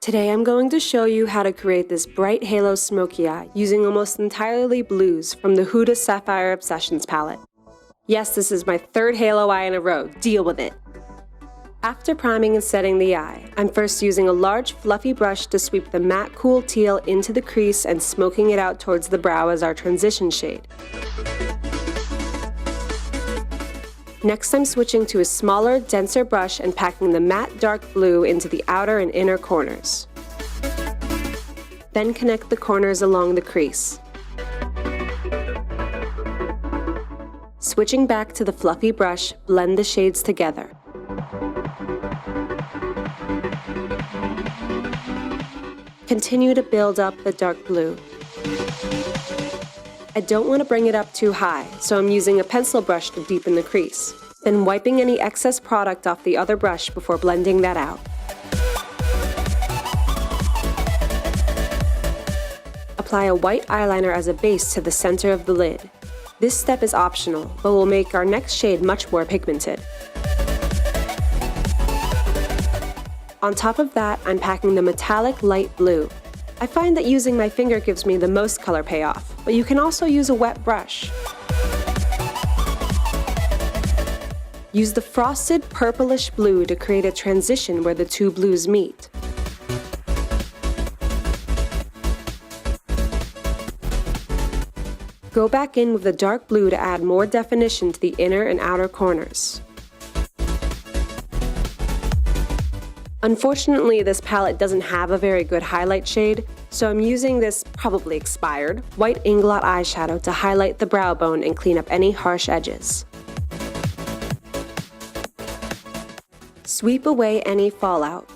Today I'm going to show you how to create this bright halo smoky eye using almost entirely blues from the Huda Sapphire Obsessions palette. Yes, this is my third halo eye in a row. Deal with it! After priming and setting the eye, I'm first using a large fluffy brush to sweep the matte cool teal into the crease and smoking it out towards the brow as our transition shade. Next, I'm switching to a smaller, denser brush and packing the matte dark blue into the outer and inner corners. Then connect the corners along the crease. Switching back to the fluffy brush, blend the shades together. Continue to build up the dark blue. I don't want to bring it up too high, so I'm using a pencil brush to deepen the crease, then wiping any excess product off the other brush before blending that out. Apply a white eyeliner as a base to the center of the lid. This step is optional, but will make our next shade much more pigmented. On top of that, I'm packing the metallic light blue. I find that using my finger gives me the most color payoff, but you can also use a wet brush. Use the frosted purplish blue to create a transition where the two blues meet. Go back in with the dark blue to add more definition to the inner and outer corners. Unfortunately, this palette doesn't have a very good highlight shade, so I'm using this probably expired white Inglot eyeshadow to highlight the brow bone and clean up any harsh edges. Sweep away any fallout.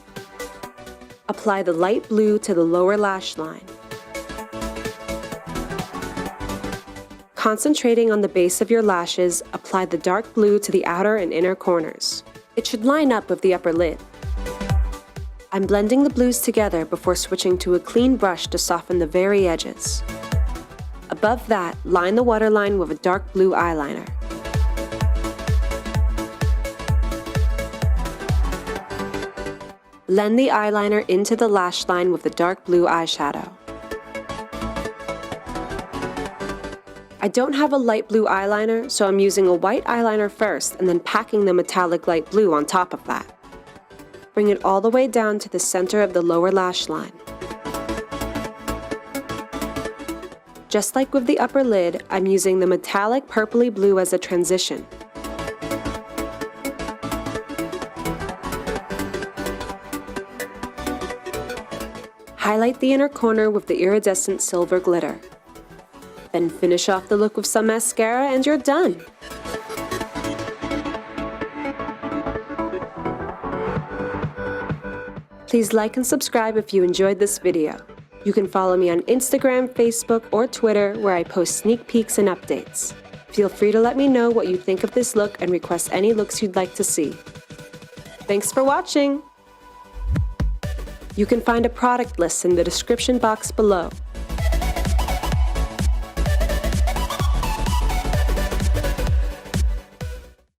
Apply the light blue to the lower lash line. Concentrating on the base of your lashes, apply the dark blue to the outer and inner corners. It should line up with the upper lid. I'm blending the blues together before switching to a clean brush to soften the very edges. Above that, line the waterline with a dark blue eyeliner. Blend the eyeliner into the lash line with the dark blue eyeshadow. I don't have a light blue eyeliner, so I'm using a white eyeliner first and then packing the metallic light blue on top of that. Bring it all the way down to the center of the lower lash line. Just like with the upper lid, I'm using the metallic purpley blue as a transition. Highlight the inner corner with the iridescent silver glitter. Then finish off the look with some mascara and you're done! Please like and subscribe if you enjoyed this video. You can follow me on Instagram, Facebook, or Twitter where I post sneak peeks and updates. Feel free to let me know what you think of this look and request any looks you'd like to see. Thanks for watching! You can find a product list in the description box below.